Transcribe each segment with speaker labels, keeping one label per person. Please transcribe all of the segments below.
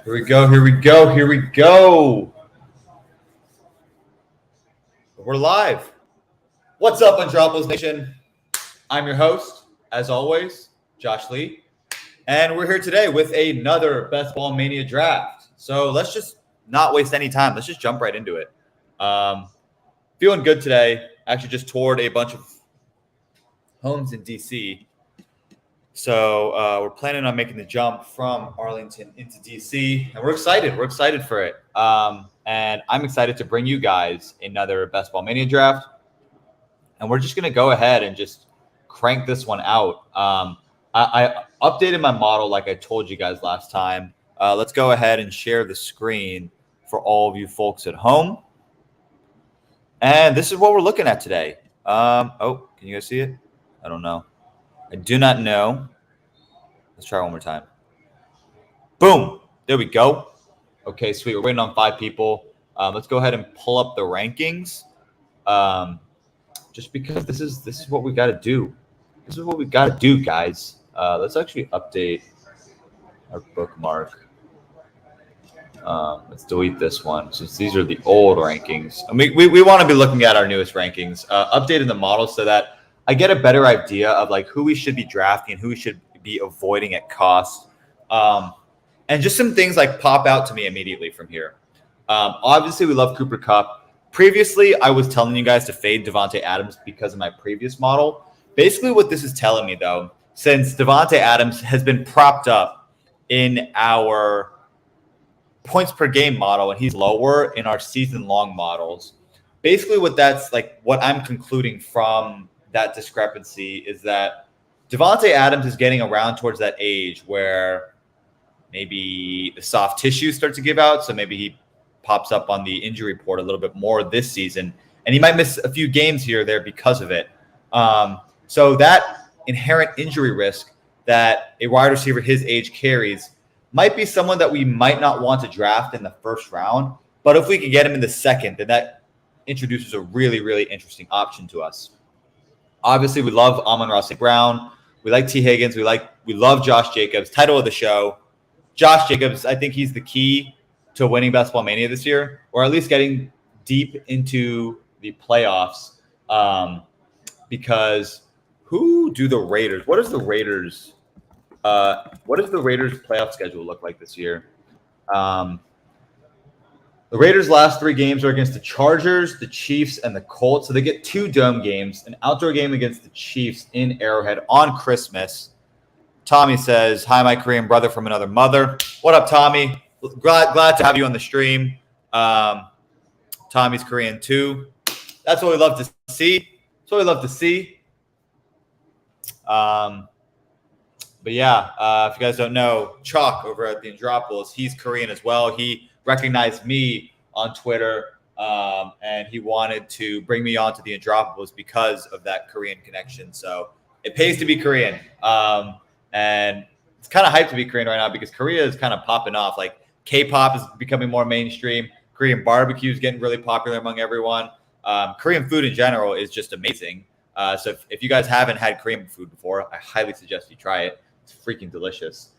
Speaker 1: Here we go, here we go, here we go. We're live. What's up, Undroppables Nation? I'm your host, as always, Josh Lee. And we're here today with another Ball Mania draft. So let's just not waste any time. Let's just jump right into it. Feeling good today. Actually just toured a bunch of homes in DC. So we're planning on making the jump from Arlington into DC, and we're excited. We're excited for it. And I'm excited to bring you guys another Ball Mania draft. And we're just going to go ahead and just crank this one out. I updated my model like I told you guys last time. Let's go ahead and share the screen for all of you folks at home. And this is what we're looking at today. Oh, can you guys see it? I don't know. I do not know. Let's try one more time. Boom. There we go. Okay, sweet. We're waiting on 5 people. Let's go ahead and pull up the rankings. Just because this is what we got to do. This is what we got to do, guys. Let's actually update our bookmark. Let's delete this one since these are the old rankings. I mean, we want to be looking at our newest rankings. Updating the model so that I get a better idea of like who we should be drafting and who we should be avoiding at cost. And just some things like pop out to me immediately from here. Obviously, we love Cooper Kupp. Previously, I was telling you guys to fade Davante Adams because of my previous model. Basically, what this is telling me, though, since Davante Adams has been propped up in our points per game model and he's lower in our season-long models, basically what that's like, what I'm concluding from that discrepancy is that Davante Adams is getting around towards that age where maybe the soft tissue starts to give out. So maybe he pops up on the injury report a little bit more this season, and he might miss a few games here or there because of it. So that inherent injury risk that a wide receiver his age carries might be someone that we might not want to draft in the first round. But if we can get him in the second, then that introduces a really, really interesting option to us. Obviously, we love Amon-Ra St. Brown. We like T. Higgins. We love Josh Jacobs. Title of the show, Josh Jacobs. I think he's the key to winning Ball Mania this year, or at least getting deep into the playoffs. Because who do the Raiders? What is the Raiders? What does the Raiders playoff schedule look like this year? The Raiders' last 3 games are against the Chargers, the Chiefs, and the Colts. So they get 2 dome games, an outdoor game against the Chiefs in Arrowhead on Christmas. Tommy says, hi, my Korean brother from another mother. What up, Tommy? Glad to have you on the stream. Tommy's Korean too. That's what we love to see. That's what we love to see. But yeah, if you guys don't know, Chalk over at the Andropolis, he's Korean as well. He recognized me on Twitter, and he wanted to bring me on to the Andropolis because of that Korean connection. So it pays to be Korean. And it's kind of hyped to be Korean right now because Korea is kind of popping off. Like K-pop is becoming more mainstream. Korean barbecue is getting really popular among everyone. Korean food in general is just amazing. So if you guys haven't had Korean food before, I highly suggest you try it. It's freaking delicious.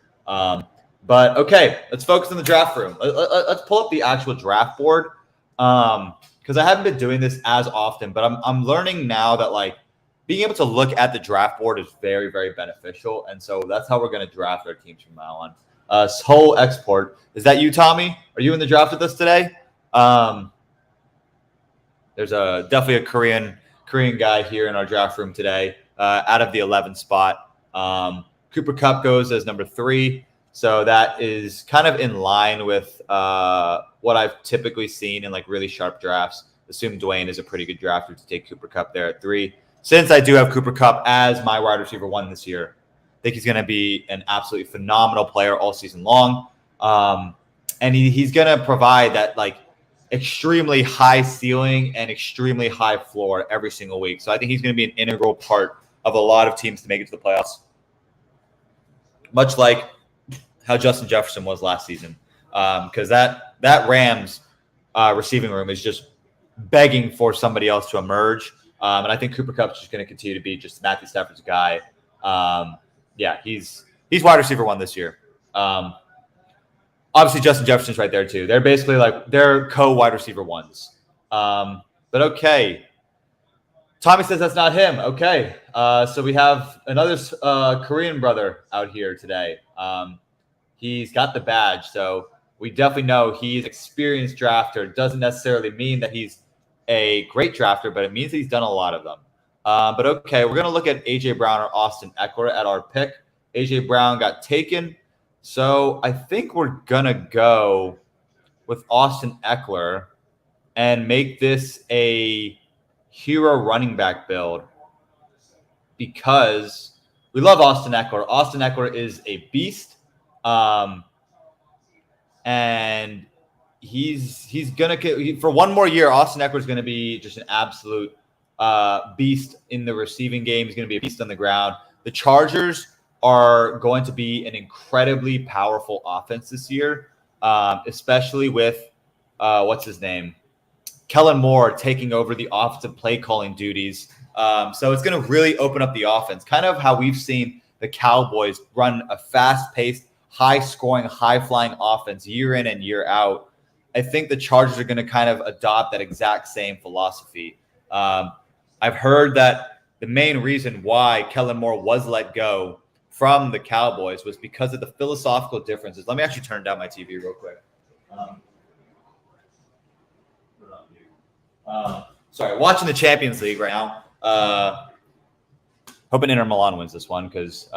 Speaker 1: But okay, let's focus on the draft room. Let's pull up the actual draft board because I haven't been doing this as often, but I'm learning now that like being able to look at the draft board is very, very beneficial, and so that's how we're going to draft our teams from now on. Soul Export, is that you, Tommy? Are you in the draft with us today? There's definitely a Korean guy here in our draft room today. Out of the 11th spot, Cooper Kupp goes as number 3. So that is kind of in line with what I've typically seen in like really sharp drafts. Assume Dwayne is a pretty good drafter to take Cooper Kupp there at 3. Since I do have Cooper Kupp as my wide receiver 1 this year, I think he's going to be an absolutely phenomenal player all season long. And he's going to provide that like extremely high ceiling and extremely high floor every single week. So I think he's going to be an integral part of a lot of teams to make it to the playoffs. Much like how Justin Jefferson was last season. Because that Rams receiving room is just begging for somebody else to emerge. And I think Cooper Kupp's just going to continue to be just Matthew Stafford's guy. Yeah, he's wide receiver 1 this year. Obviously, Justin Jefferson's right there too. They're basically like they're co-wide receiver ones. But okay. Tommy says that's not him. Okay. So we have another Korean brother out here today. He's got the badge. So we definitely know he's an experienced drafter. Doesn't necessarily mean that he's a great drafter, but it means he's done a lot of them. But okay, we're going to look at A.J. Brown or Austin Eckler at our pick. A.J. Brown got taken. So I think we're going to go with Austin Eckler and make this a hero running back build because we love Austin Eckler. Austin Eckler is a beast. And he's going to – for one more year, Austin Eckler is going to be just an absolute beast in the receiving game. He's going to be a beast on the ground. The Chargers are going to be an incredibly powerful offense this year, especially with what's his name? Kellen Moore taking over the offensive play calling duties. So it's going to really open up the offense, kind of how we've seen the Cowboys run a fast-paced, high-scoring, high-flying offense year in and year out. I think the Chargers are going to kind of adopt that exact same philosophy. I've heard that the main reason why Kellen Moore was let go from the Cowboys was because of the philosophical differences. Let me actually turn down my TV real quick. Sorry, watching the Champions League right now. Hoping Inter Milan wins this one because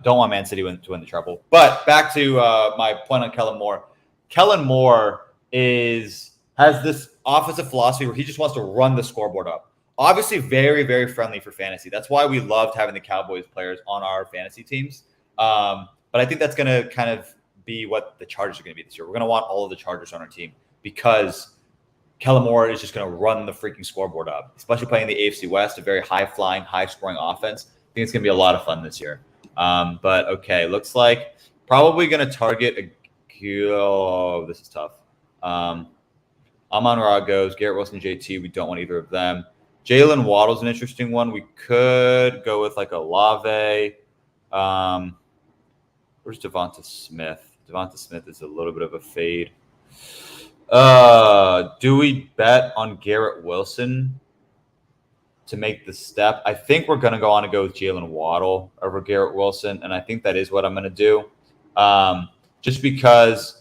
Speaker 1: don't want Man City to win the treble. But back to my point on Kellen Moore. Kellen Moore has this offensive philosophy where he just wants to run the scoreboard up. Obviously, very, very friendly for fantasy. That's why we loved having the Cowboys players on our fantasy teams. But I think that's going to kind of be what the Chargers are going to be this year. We're going to want all of the Chargers on our team because Kellen Moore is just going to run the freaking scoreboard up, especially playing the AFC West, a very high-flying, high-scoring offense. I think it's going to be a lot of fun this year. But, okay, looks like probably going to target oh, this is tough. Amon-Ra goes, Garrett Wilson, JT. We don't want either of them. Jalen Waddle's an interesting one. We could go with like a Olave. Where's Devonta Smith? Devonta Smith is a little bit of a fade. Do we bet on Garrett Wilson to make the step? I think we're going to go on and go with Jalen Waddle over Garrett Wilson, and I think that is what I'm going to do. Just because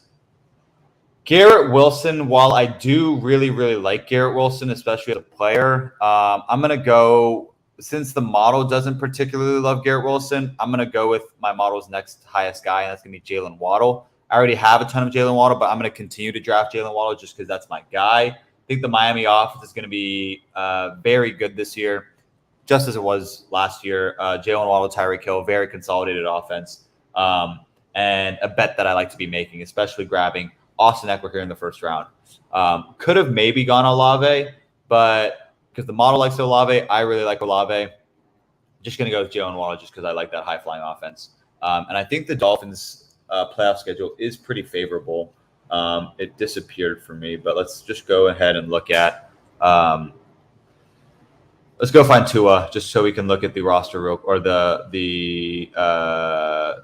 Speaker 1: Garrett Wilson, while I do really, really like Garrett Wilson, especially as a player, I'm going to go, since the model doesn't particularly love Garrett Wilson, I'm going to go with my model's next highest guy, and that's going to be Jalen Waddle. I already have a ton of Jalen Waddle, but I'm going to continue to draft Jalen Waddle just because that's my guy. I think the Miami offense is going to be very good this year, just as it was last year. Jalen Waddle, Tyreek Hill, very consolidated offense, and a bet that I like to be making, especially grabbing Austin Eckler here in the first round. Could have maybe gone Olave, but because the model likes Olave, I really like Olave. Just going to go with Jalen Waddle just because I like that high-flying offense. And I think the Dolphins' playoff schedule is pretty favorable. It disappeared for me, but let's just go ahead and look at let's go find Tua just so we can look at the roster or the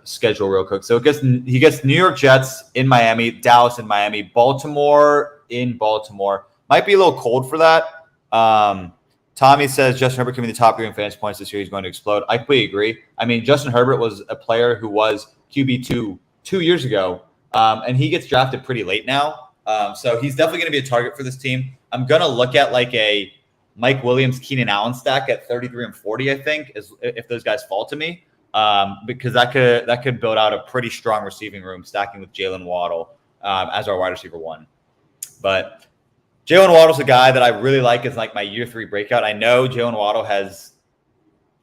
Speaker 1: schedule real quick. So he gets New York Jets in Miami, Dallas in Miami, Baltimore in Baltimore. Might be a little cold for that. Tommy says Justin Herbert can be the top 3 in fantasy points this year. He's going to explode. I completely agree. I mean, Justin Herbert was a player who was QB2 2 years ago, and he gets drafted pretty late now. So he's definitely going to be a target for this team. I'm going to look at like a Mike Williams, Keenan Allen stack at 33 and 40, I think, if those guys fall to me, because that could build out a pretty strong receiving room, stacking with Jalen Waddle as our wide receiver 1. But Jalen Waddle's a guy that I really like as like my year 3 breakout. I know Jalen Waddle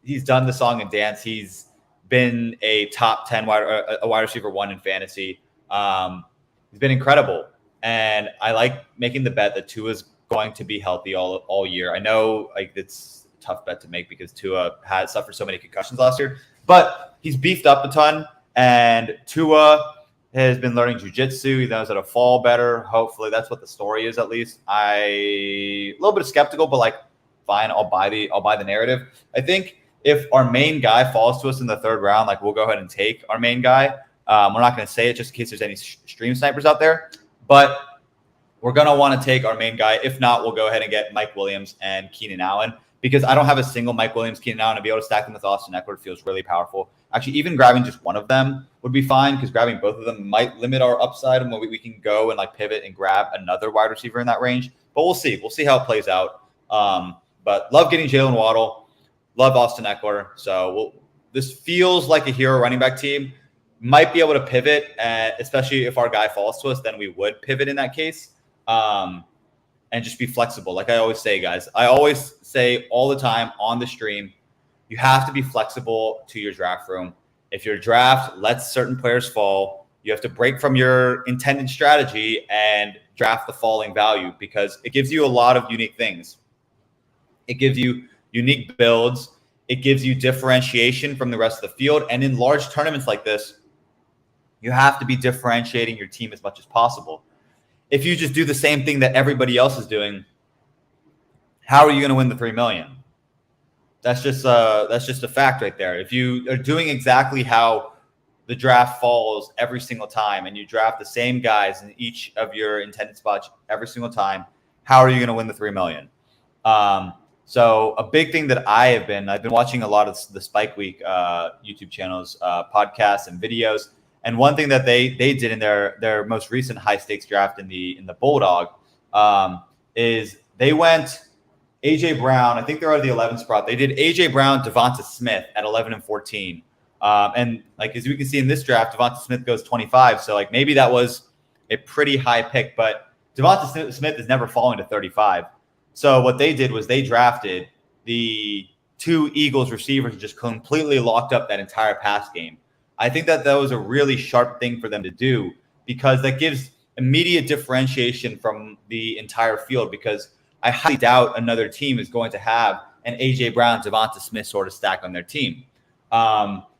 Speaker 1: he's done the song and dance. He's been a top 10 wide receiver 1 in fantasy. He's been incredible, and I like making the bet that Tua's going to be healthy all year. I know like it's a tough bet to make because Tua had suffered so many concussions last year, but he's beefed up a ton, and Tua has been learning jiu-jitsu. He knows how to fall better. Hopefully that's what the story is, at least. A little bit skeptical, but like fine, I'll buy the narrative. I think if our main guy falls to us in the 3rd round, like we'll go ahead and take our main guy. We're not going to say it just in case there's any stream snipers out there, but we're going to want to take our main guy. If not, we'll go ahead and get Mike Williams and Keenan Allen, because I don't have a single Mike Williams, Keenan Allen, to be able to stack them with Austin Eckler feels really powerful. Actually, even grabbing just one of them would be fine, because grabbing both of them might limit our upside, and we can go and like pivot and grab another wide receiver in that range. But we'll see. We'll see how it plays out. But love getting Jalen Waddle. Love Austin Eckler. So this feels like a hero running back team. Might be able to pivot, especially if our guy falls to us, then we would pivot in that case. And just be flexible. Like I always say, guys, I always say all the time on the stream, you have to be flexible to your draft room. If your draft lets certain players fall, you have to break from your intended strategy and draft the falling value, because it gives you a lot of unique things. It gives you unique builds. It gives you differentiation from the rest of the field. And in large tournaments like this, you have to be differentiating your team as much as possible. If you just do the same thing that everybody else is doing, how are you going to win the 3 million? That's just a fact right there. If you are doing exactly how the draft falls every single time, and you draft the same guys in each of your intended spots every single time, how are you going to win the 3 million? So a big thing that I've been watching a lot of the Spike Week YouTube channels, podcasts and videos. And one thing that they did in their most recent high stakes draft in the Bulldog is they went AJ Brown. I think they're at the 11th spot. They did AJ Brown, Devonta Smith at 11 and 14. And like as we can see in this draft, Devonta Smith goes 25. So like maybe that was a pretty high pick, but Devonta Smith is never falling to 35. So what they did was they drafted the 2 Eagles receivers and just completely locked up that entire pass game. I think that was a really sharp thing for them to do, because that gives immediate differentiation from the entire field, because I highly doubt another team is going to have an A.J. Brown, Devonta Smith sort of stack on their team.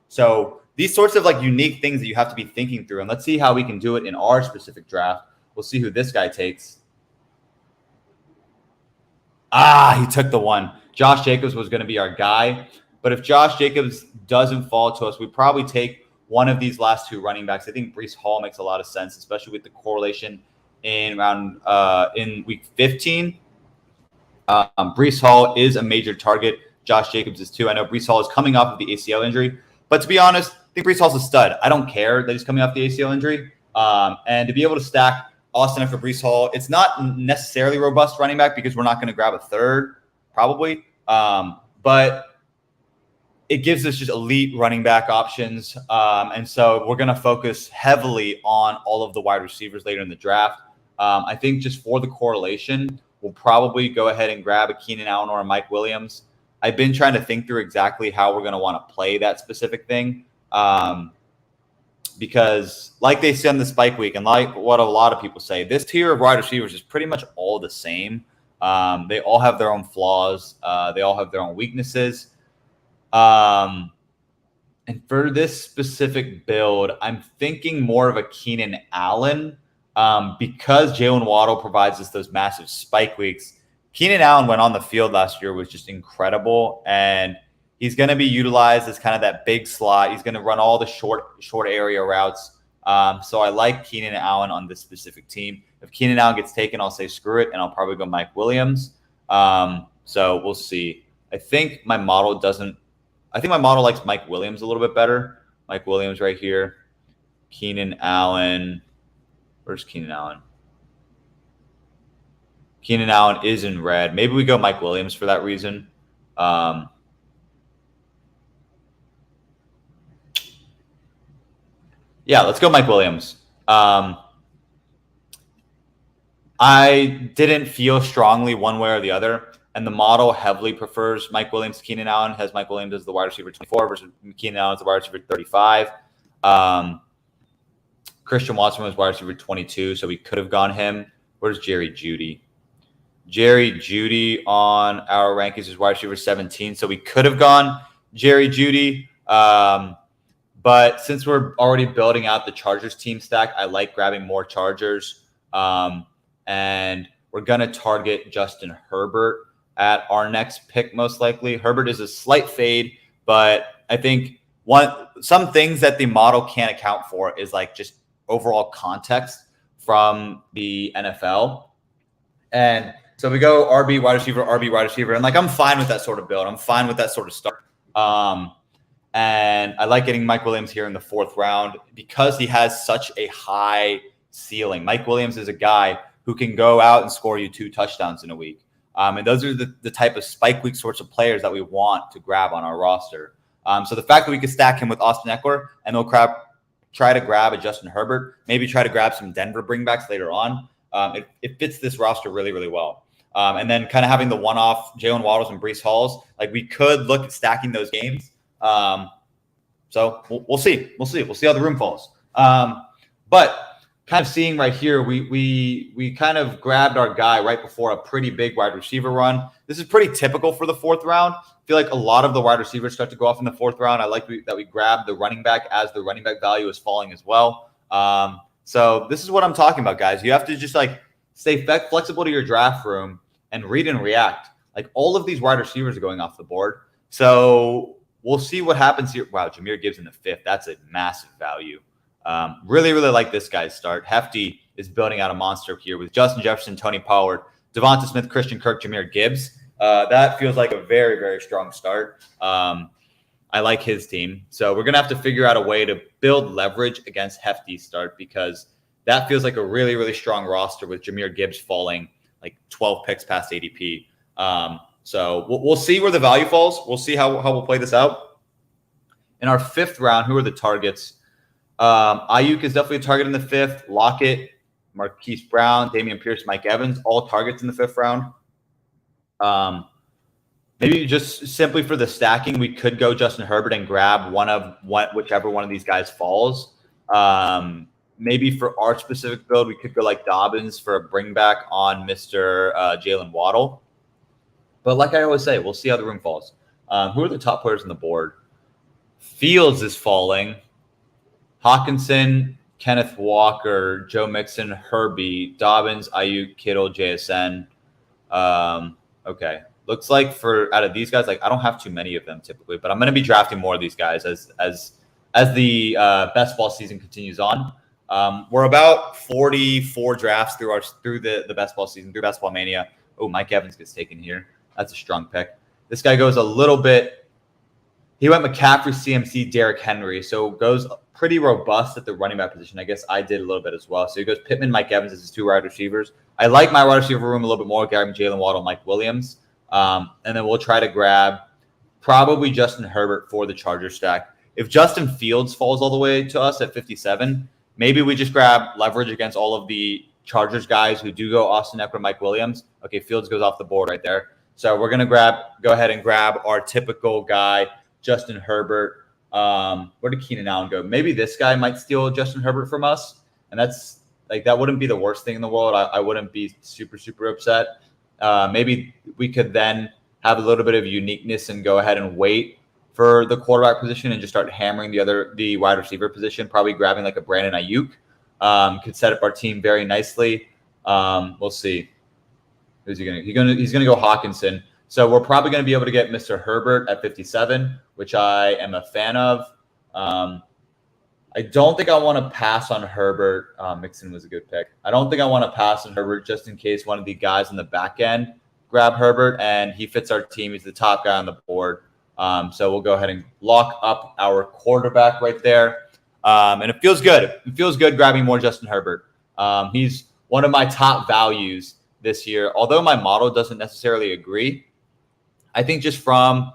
Speaker 1: So these sorts of like unique things that you have to be thinking through, and let's see how we can do it in our specific draft. We'll see who this guy takes. He took the one. Josh Jacobs was going to be our guy. But if Josh Jacobs doesn't fall to us, we probably take one of these last 2 running backs. I think Breece Hall makes a lot of sense, especially with the correlation in week 15. Breece Hall is a major target. Josh Jacobs is too. I know Breece Hall is coming off of the ACL injury, but to be honest, I think Breece Hall's a stud. I don't care that he's coming off the ACL injury. And to be able to stack Austin for Breece Hall, it's not necessarily robust running back, because we're not going to grab a third probably. But it gives us just elite running back options. And so we're going to focus heavily on all of the wide receivers later in the draft. I think just for the correlation, we'll probably go ahead and grab a Keenan Allen or a Mike Williams. I've been trying to think through exactly how we're going to want to play that specific thing. Because like they say on the Spike Week, and like what a lot of people say, this tier of wide receivers is pretty much all the same. They all have their own flaws. They all have their own weaknesses. And for this specific build, I'm thinking more of a Keenan Allen, because Jalen Waddle provides us those massive spike weeks. Keenan Allen went on the field last year, was just incredible, and he's going to be utilized as kind of that big slot. He's going to run all the short area routes. So I like Keenan Allen on this specific team. If Keenan Allen gets taken, I'll say screw it, and I'll probably go Mike Williams. So we'll see. I think my model likes Mike Williams a little bit better. Mike Williams right here. Keenan Allen. Where's Keenan Allen? Keenan Allen is in red. Maybe we go Mike Williams for that reason. Yeah, let's go Mike Williams. I didn't feel strongly one way or the other, and the model heavily prefers Mike Williams. Keenan Allen has Mike Williams as the wide receiver 24 versus Keenan Allen as the wide receiver 35. Christian Watson was wide receiver 22, so we could have gone him. Where's Jerry Jeudy? Jerry Jeudy on our rankings is wide receiver 17, so we could have gone Jerry Jeudy. But since we're already building out the Chargers team stack, I like grabbing more Chargers. And we're going to target Justin Herbert at our next pick, most likely. Herbert is a slight fade, but I think some things that the model can't account for is like just overall context from the NFL. And so we go RB wide receiver, and like I'm fine with that sort of build. I'm fine with that sort of start. And I like getting Mike Williams here in the 4th round because he has such a high ceiling. Mike Williams is a guy who can go out and score you 2 touchdowns in a week. And those are the type of spike week sorts of players that we want to grab on our roster. So the fact that we could stack him with Austin Eckler and we'll try to grab a Justin Herbert, maybe try to grab some Denver bringbacks later on, it fits this roster really, really well. And then kind of having the one-off Jalen Waddles and Breece Halls, like we could look at stacking those games. So we'll see. We'll see how the room falls. But kind of seeing right here, we kind of grabbed our guy right before a pretty big wide receiver run. This is pretty typical for the 4th round. I feel like a lot of the wide receivers start to go off in the 4th round. I like that we grabbed the running back as the running back value is falling as well. So this is what I'm talking about, guys. You have to just like stay flexible to your draft room and read and react. Like all of these wide receivers are going off the board. So we'll see what happens here. Wow, Jahmyr Gibbs in the 5th. That's a massive value. Really, really like this guy's start. Hefty is building out a monster here with Justin Jefferson, Tony Pollard, Devonta Smith, Christian Kirk, Jahmyr Gibbs. That feels like a very, very strong start. I like his team. So we're going to have to figure out a way to build leverage against Hefty's start because that feels like a really, really strong roster with Jahmyr Gibbs falling like 12 picks past ADP. So we'll see where the value falls. We'll see how we'll play this out. In our 5th round, who are the targets? Ayuk is definitely a target in the 5th. Lockett, Marquise Brown, Dameon Pierce, Mike Evans, all targets in the 5th round. Maybe just simply for the stacking, we could go Justin Herbert and grab whichever one of these guys falls. Maybe for our specific build, we could go like Dobbins for a bring back on Mr. Jalen Waddle. But like I always say, we'll see how the room falls. Who are the top players on the board? Fields is falling. Hawkinson, Kenneth Walker, Joe Mixon, Herbie, Dobbins, Ayuk, Kittle, JSN. Okay. Looks like out of these guys, like I don't have too many of them typically, but I'm going to be drafting more of these guys as the best ball season continues on. We're about 44 drafts through the best ball season, through Best Ball Mania. Oh, Mike Evans gets taken here. That's a strong pick. This guy goes a little bit. He went McCaffrey, CMC, Derrick Henry, so goes pretty robust at the running back position. I guess I did a little bit as well. So he goes Pittman, Mike Evans as his 2 wide receivers. I like my wide receiver room a little bit more, grabbing Jalen Waddle, Mike Williams. And then we'll try to grab probably Justin Herbert for the Charger stack. If Justin Fields falls all the way to us at 57, maybe we just grab leverage against all of the Chargers guys who do go Austin Eckler, Mike Williams. Okay, Fields goes off the board right there. So we're going to go ahead and grab our typical guy, Justin Herbert. Where did Keenan Allen go? Maybe this guy might steal Justin Herbert from us. And that's like, that wouldn't be the worst thing in the world. I wouldn't be super, super upset. Maybe we could then have a little bit of uniqueness and go ahead and wait for the quarterback position and just start hammering the wide receiver position, probably grabbing like a Brandon Ayuk. Could set up our team very nicely. We'll see. Who's he gonna? He's gonna go Hawkinson. So we're probably gonna be able to get Mr. Herbert at 57, which I am a fan of. I don't think I want to pass on Herbert. Mixon was a good pick. I don't think I want to pass on Herbert just in case one of the guys on the back end grab Herbert and he fits our team. He's the top guy on the board. So we'll go ahead and lock up our quarterback right there. And it feels good. It feels good grabbing more Justin Herbert. He's one of my top values this year. Although my model doesn't necessarily agree, I think just from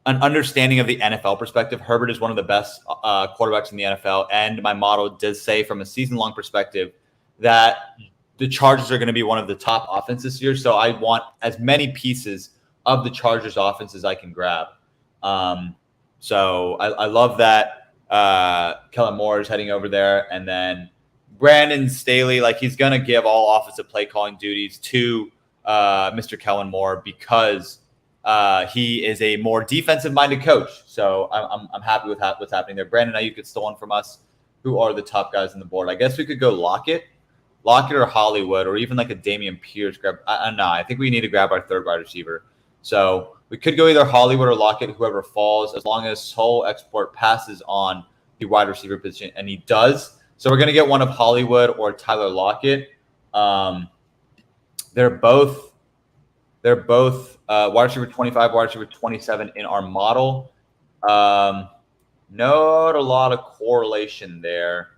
Speaker 1: an understanding of the NFL perspective, Herbert is one of the best quarterbacks in the NFL. And my model does say from a season-long perspective that the Chargers are going to be one of the top offenses this year. So I want as many pieces of the Chargers offense as I can grab. So I love that Kellen Moore is heading over there. And then Brandon Staley, like he's going to give all offensive play calling duties to Mr. Kellen Moore because he is a more defensive-minded coach. So I'm happy with what's happening there. Brandon Ayuk gets stolen from us. Who are the top guys on the board? I guess we could go Lockett or Hollywood, or even like a Dameon Pierce grab. No, I think we need to grab our 3rd wide receiver. So We could go either Hollywood or Lockett, whoever falls, as long as Soul Export passes on the wide receiver position, and he does. So we're going to get one of Hollywood or Tyler Lockett. They're both wide receiver 25, wide receiver 27 in our model. Not a lot of correlation there.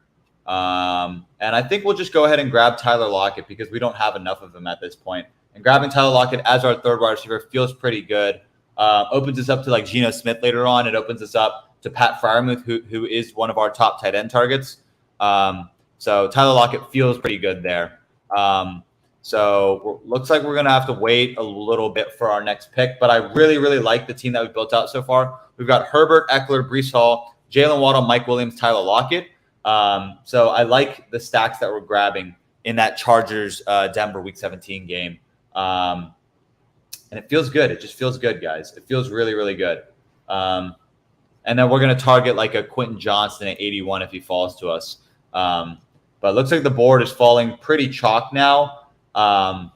Speaker 1: And I think we'll just go ahead and grab Tyler Lockett because we don't have enough of him at this point. And grabbing Tyler Lockett as our third wide receiver feels pretty good. Opens us up to like Geno Smith later on. It opens us up to Pat Freiermuth, who is one of our top tight end targets. So Tyler Lockett feels pretty good there. So looks like we're going to have to wait a little bit for our next pick. But I really, really like the team that we built out so far. We've got Herbert, Eckler, Breece Hall, Jalen Waddle, Mike Williams, Tyler Lockett. So I like the stacks that we're grabbing in that Chargers Denver Week 17 game. And it feels good. It just feels good, guys. It feels really, really good. And then we're going to target like a Quentin Johnston at 81 if he falls to us. But it looks like the board is falling pretty chalk now. I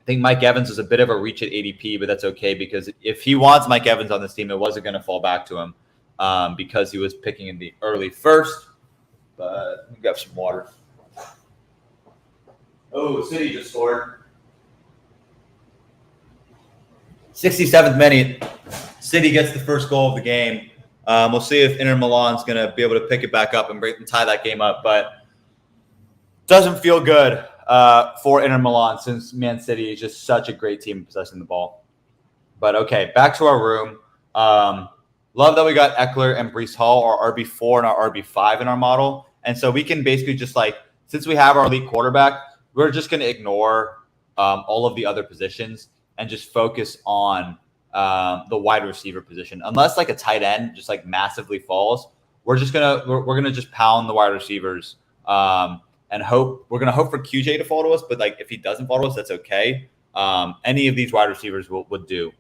Speaker 1: think Mike Evans is a bit of a reach at ADP, but that's okay because if he wants Mike Evans on this team, it wasn't going to fall back to him because he was picking in the early first. But let me grab some water. Oh, City just scored. 67th minute. City gets the first goal of the game. We'll see if Inter Milan's going to be able to pick it back up and tie that game up. But doesn't feel good for Inter Milan since Man City is just such a great team possessing the ball. But okay, back to our room. Love that we got Eckler and Breece Hall, our RB4 and our RB5 in our model. And so we can basically just since we have our elite quarterback, we're just going to ignore all of the other positions and just focus on the wide receiver position. Unless like a tight end just massively falls, we're gonna just pound the wide receivers and hope for QJ to fall to us. But if he doesn't fall to us, that's okay. Any of these wide receivers would do.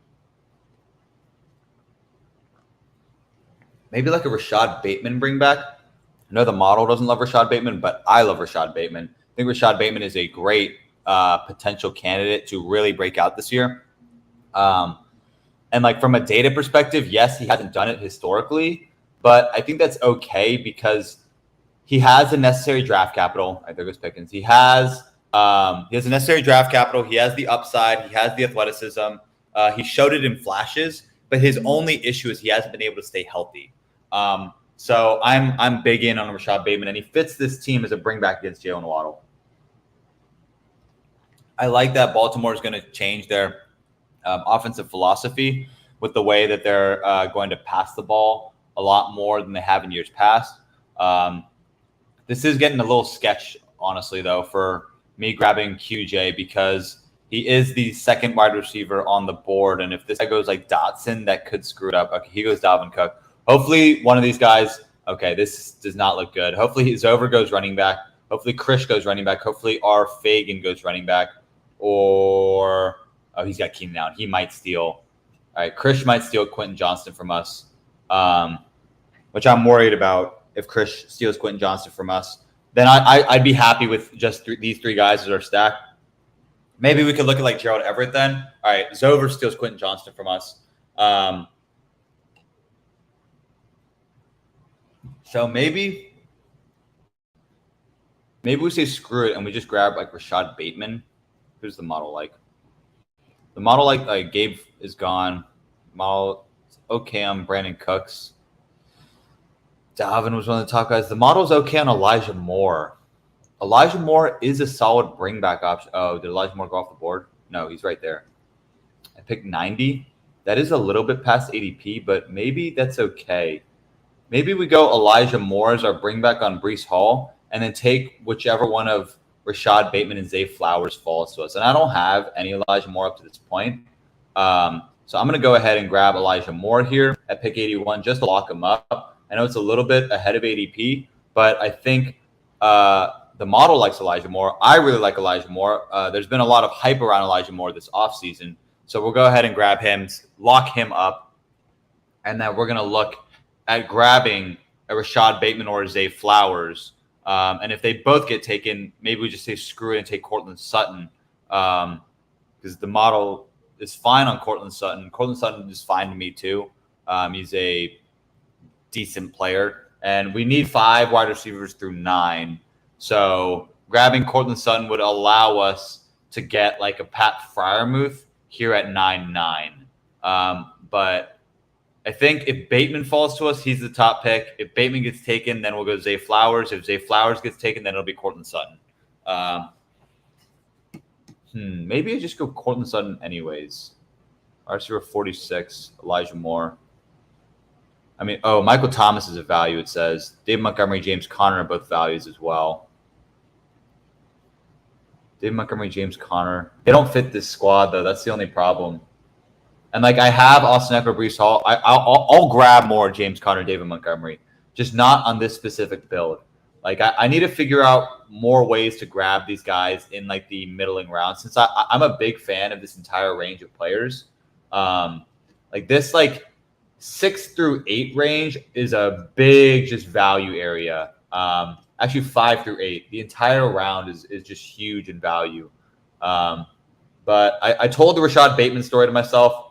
Speaker 1: Maybe like a Rashad Bateman bring back. I know the model doesn't love Rashad Bateman, but I love Rashad Bateman. I think Rashad Bateman is a great potential candidate to really break out this year. And from a data perspective, yes, he hasn't done it historically, but I think that's okay because he has the necessary draft capital. All right, there goes Pickens. He has the necessary draft capital. He has the upside. He has the athleticism. He showed it in flashes, but his only issue is he hasn't been able to stay healthy. So I'm big in on Rashad Bateman, and he fits this team as a bring back against Jalen Waddle. I like that Baltimore is going to change their offensive philosophy with the way that they're going to pass the ball a lot more than they have in years past. This is getting a little sketch, honestly, though, for me grabbing QJ because he is the second wide receiver on the board. And if this guy goes like Dotson, that could screw it up. Okay, he goes Dalvin Cook. Hopefully one of these guys, okay, this does not look good. Hopefully Zover goes running back. Hopefully Krish goes running back. Hopefully R. Fagan goes running back. Or, oh, he's got Keenan Allen. He might steal. All right, Krish might steal Quentin Johnston from us, which I'm worried about. If Krish steals Quentin Johnston from us, then I'd be happy with just these three guys as our stack. Maybe we could look at Gerald Everett then. All right, Zover steals Quentin Johnston from us. So maybe we say screw it and we just grab Rashad Bateman. Who's the model like? The model like Gabe is gone. Model okay on Brandon Cooks. Dalvin was one of the top guys. The model's okay on Elijah Moore. Elijah Moore is a solid bring back option. Oh, did Elijah Moore go off the board? No, he's right there. I picked 90. That is a little bit past ADP, but maybe that's okay. Maybe we go Elijah Moore as our bring back on Breece Hall and then take whichever one of Rashad Bateman and Zay Flowers falls to us. And I don't have any Elijah Moore up to this point. So I'm going to go ahead and grab Elijah Moore here at pick 81 just to lock him up. I know it's a little bit ahead of ADP, but I think the model likes Elijah Moore. I really like Elijah Moore. There's been a lot of hype around Elijah Moore this offseason. So we'll go ahead and grab him, lock him up, and then we're going to look at grabbing a Rashad Bateman or a Zay Flowers. And if they both get taken, maybe we just say screw it and take Cortland Sutton because the model is fine on Cortland Sutton. Cortland Sutton is fine to me too. He's a decent player, and we need 5 wide receivers through 9. So grabbing Cortland Sutton would allow us to get like a Pat Freiermuth here at 9-9. But I think if Bateman falls to us, he's the top pick. If Bateman gets taken, then we'll go Zay Flowers. If Zay Flowers gets taken, then it'll be Cortland Sutton. Maybe I just go Cortland Sutton anyways. RC 46, Elijah Moore. I mean, Michael Thomas is a value, it says. Dave Montgomery, James Conner are both values as well. Dave Montgomery, James Conner. They don't fit this squad, though. That's the only problem. And, like, I have Austin Eckler, Breece Hall. I'll grab more James Conner, David Montgomery, just not on this specific build. Like, I need to figure out more ways to grab these guys in, like, the middling rounds. Since I'm a big fan of this entire range of players. Like, this, like, 6 through 8 range is a big just value area. Actually, 5 through 8. The entire round is just huge in value. But I told the Rashad Bateman story to myself.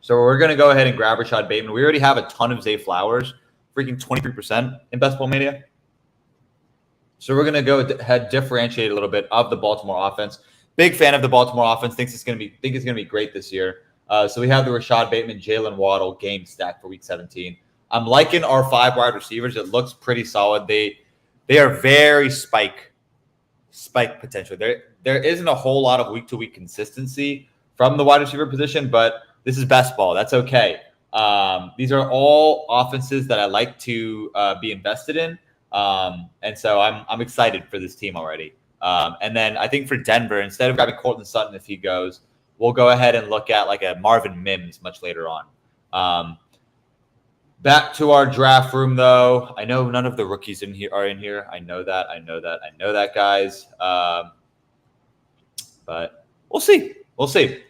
Speaker 1: So we're going to go ahead and grab Rashad Bateman. We already have a ton of Zay Flowers, freaking 23% in Best Ball Mania. So we're going to go ahead, differentiate a little bit of the Baltimore offense. Big fan of the Baltimore offense. Think it's going to be great this year. So we have the Rashad Bateman, Jalen Waddle game stack for Week 17. I'm liking our 5 wide receivers. It looks pretty solid. They are very spike potential. There isn't a whole lot of week-to-week consistency from the wide receiver position, but this is best ball. That's okay. These are all offenses that I like to be invested in, and so I'm excited for this team already. And then I think for Denver, instead of grabbing Cortland Sutton if he goes, we'll go ahead and look at like a Marvin Mims much later on. Back to our draft room, though. I know none of the rookies are in here. I know that, guys. But we'll see.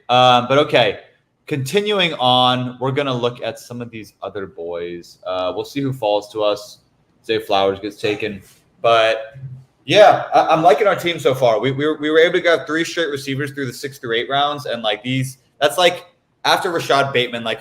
Speaker 1: But okay. Continuing on, we're going to look at some of these other boys. We'll see who falls to us. Zay Flowers gets taken. But, yeah, I'm liking our team so far. We were able to get 3 straight receivers through the 6 through 8 rounds. And, like, that's like after Rashad Bateman, like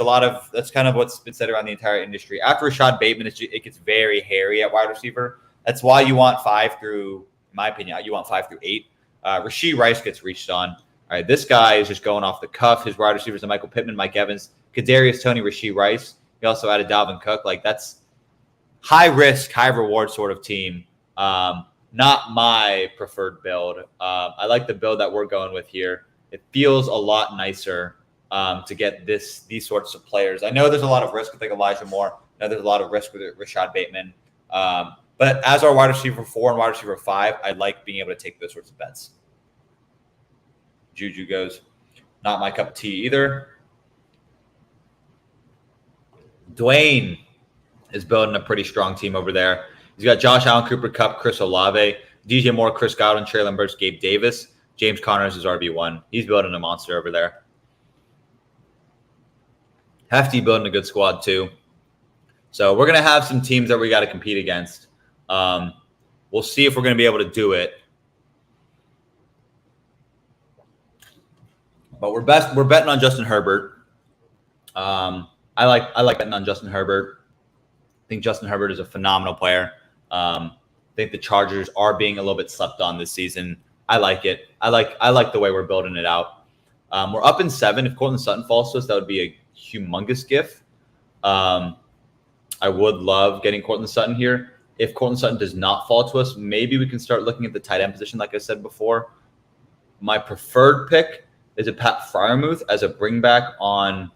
Speaker 1: that's kind of what's been said around the entire industry. After Rashad Bateman, it gets very hairy at wide receiver. That's why you want 5 through, in my opinion, you want 5 through 8. Rashee Rice gets reached on. All right, this guy is just going off the cuff. His wide receivers are Michael Pittman, Mike Evans, Kadarius Toney, Rashee Rice. He also added Dalvin Cook. Like, that's high risk, high reward sort of team. Not my preferred build. I like the build that we're going with here. It feels a lot nicer to get these sorts of players. I know there's a lot of risk with like Elijah Moore. I know there's a lot of risk with Rashad Bateman. But as our wide receiver 4 and wide receiver 5, I like being able to take those sorts of bets. Juju goes, not my cup of tea either. Dwayne is building a pretty strong team over there. He's got Josh Allen, Cooper Kupp, Chris Olave, DJ Moore, Chris Godwin, Traylon Burks, Gabe Davis. James Conner is his RB1. He's building a monster over there. Hefty building a good squad too. So we're going to have some teams that we got to compete against. We'll see if we're going to be able to do it. But we're betting on Justin Herbert. I like betting on Justin Herbert. I think Justin Herbert is a phenomenal player. I think the Chargers are being a little bit slept on this season. I like it. I like the way we're building it out. We're up in 7. If Cortland Sutton falls to us, that would be a humongous gift. I would love getting Cortland Sutton here. If Cortland Sutton does not fall to us, maybe we can start looking at the tight end position, like I said before. My preferred pick is a Pat Freiermuth as a bring back on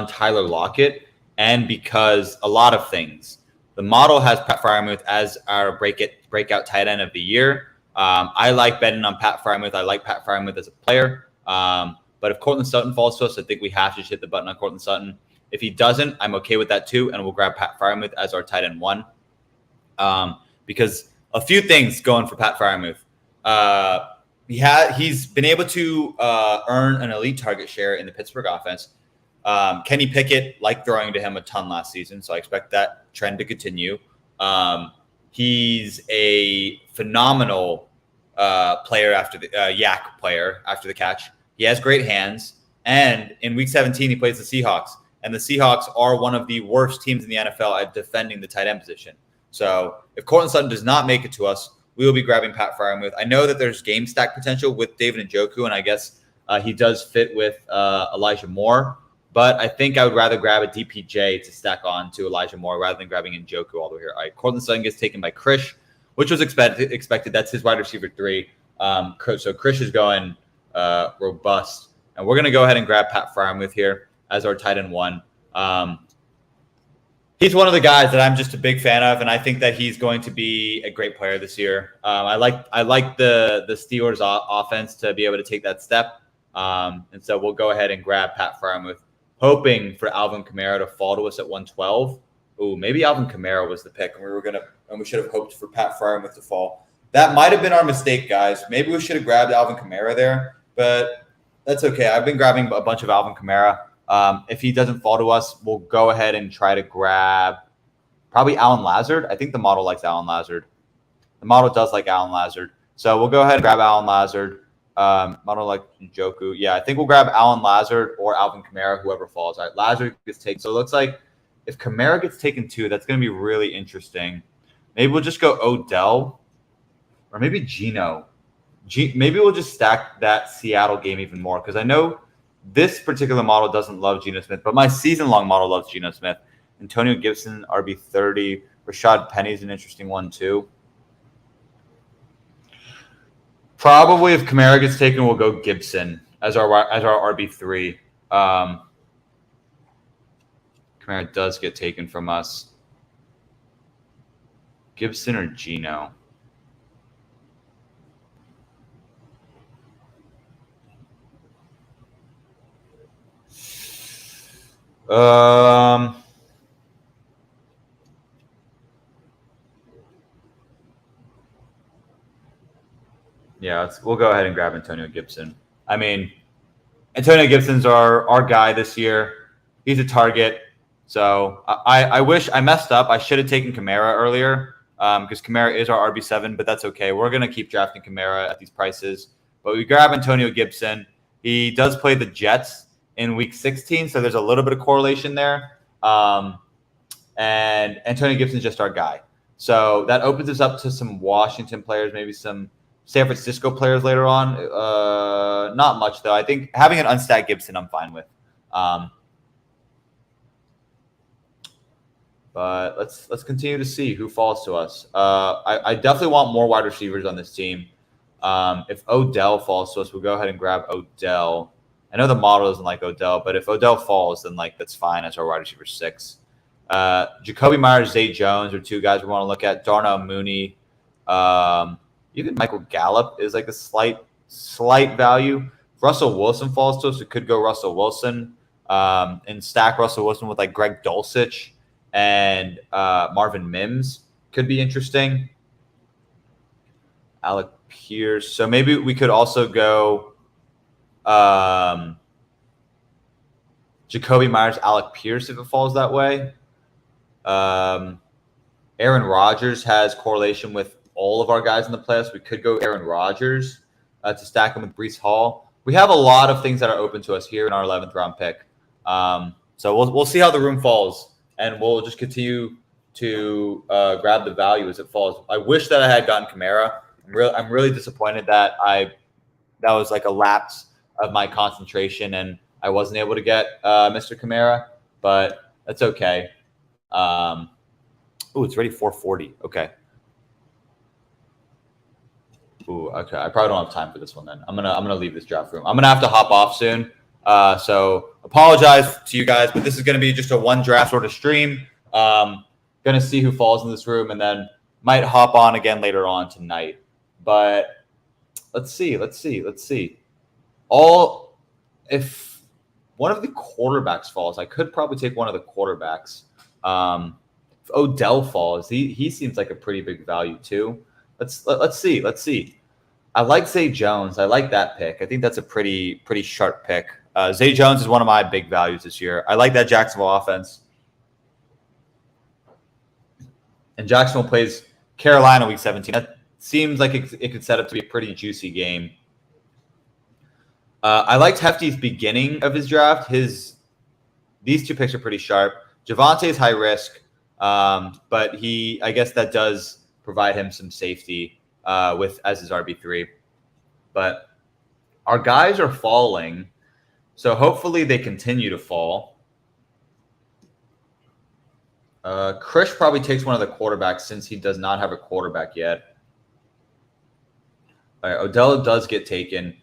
Speaker 1: Tyler Lockett, and because a lot of things. The model has Pat Freiermuth as our breakout tight end of the year. I like betting on Pat Freiermuth. I like Pat Freiermuth as a player. But if Cortland Sutton falls to us, I think we have to just hit the button on Cortland Sutton. If he doesn't, I'm okay with that too, and we'll grab Pat Freiermuth as our tight end 1. Because a few things going for Pat Freiermuth. He's been able to earn an elite target share in the Pittsburgh offense. Kenny Pickett liked throwing to him a ton last season, so I expect that trend to continue. He's a phenomenal player after the yak player after the catch. He has great hands, and in Week 17 he plays the Seahawks, and the Seahawks are one of the worst teams in the NFL at defending the tight end position. So if Cortland Sutton does not make it to us, we will be grabbing Pat Freiermuth. I know that there's game stack potential with David Njoku, and I guess he does fit with Elijah Moore. But I think I would rather grab a DPJ to stack on to Elijah Moore rather than grabbing Njoku all the way here. All right, Cortland Sutton gets taken by Krish, which was expected. That's his wide receiver 3. So Krish is going robust. And we're going to go ahead and grab Pat Freiermuth here as our tight end 1. He's one of the guys that I'm just a big fan of, and I think that he's going to be a great player this year. I like the Steelers offense to be able to take that step. And so we'll go ahead and grab Pat Freiermuth, hoping for Alvin Kamara to fall to us at 112. Ooh, maybe Alvin Kamara was the pick, and we should have hoped for Pat Freiermuth to fall. That might have been our mistake, guys. Maybe we should have grabbed Alvin Kamara there, but that's okay. I've been grabbing a bunch of Alvin Kamara. If he doesn't fall to us, we'll go ahead and try to grab probably Alan Lazard. I think the model likes Alan Lazard. The model does like Alan Lazard. So we'll go ahead and grab Alan Lazard. Model like Njoku. Yeah, I think we'll grab Alan Lazard or Alvin Kamara, whoever falls. All right, Lazard gets taken. So it looks like if Kamara gets taken too, that's going to be really interesting. Maybe we'll just go Odell or maybe Geno. Maybe we'll just stack that Seattle game even more because I know this particular model doesn't love Geno Smith, but my season-long model loves Geno Smith. Antonio Gibson, RB30. Rashad Penny's an interesting one too. Probably if Kamara gets taken, we'll go Gibson as our RB3. Kamara does get taken from us. Gibson or Geno? Yeah, we'll go ahead and grab Antonio Gibson. I mean, Antonio Gibson's our guy this year. He's a target. So I wish I messed up. I should have taken Kamara earlier because Kamara is our RB7, but that's okay. We're going to keep drafting Kamara at these prices. But we grab Antonio Gibson. He does play the Jets in Week 16, so there's a little bit of correlation there. And Antonio Gibson's just our guy. So that opens us up to some Washington players, maybe some San Francisco players later on. Not much, though. I think having an unstacked Gibson, I'm fine with. But let's continue to see who falls to us. I definitely want more wide receivers on this team. If Odell falls to us, we'll go ahead and grab Odell. I know the model doesn't like Odell, but if Odell falls, then that's fine as our wide receiver 6. Jacoby Myers, Zay Jones are 2 guys we want to look at. Darnell Mooney. Even Michael Gallup is like a slight value. If Russell Wilson falls to us, we could go Russell Wilson and stack Russell Wilson with like Greg Dulcich and Marvin Mims. Could be interesting. Alec Pierce. So maybe we could also go Jacoby Myers, Alec Pierce if it falls that way. Aaron Rodgers has correlation with all of our guys in the playoffs. We could go Aaron Rodgers to stack him with Breece Hall. We have a lot of things that are open to us here in our 11th round pick. So we'll see how the room falls, and we'll just continue to grab the value as it falls. I wish that I had gotten Kamara. I'm really disappointed that that was like a lapse of my concentration and I wasn't able to get Mr. Kamara, but that's okay. It's already 4:40. Okay. Okay. I probably don't have time for this one then. I'm gonna leave this draft room. I'm gonna have to hop off soon. So apologize to you guys, but this is gonna be just a one draft sort of stream. Gonna see who falls in this room and then might hop on again later on tonight. But let's see. If one of the quarterbacks falls, I could probably take one of the quarterbacks. If Odell falls, he seems like a pretty big value too. Let's see. I like Zay Jones. I like that pick. I think that's a pretty sharp pick. Zay Jones is one of my big values this year. I like that Jacksonville offense. And Jacksonville plays Carolina week 17. seems like it could set up to be a pretty juicy game. I liked Hefty's beginning of his draft. These two picks are pretty sharp. Javonte is high risk, but I guess that does provide him some safety as his RB3. But our guys are falling, so hopefully they continue to fall. Krish probably takes one of the quarterbacks since he does not have a quarterback yet. All right, Odell does get taken.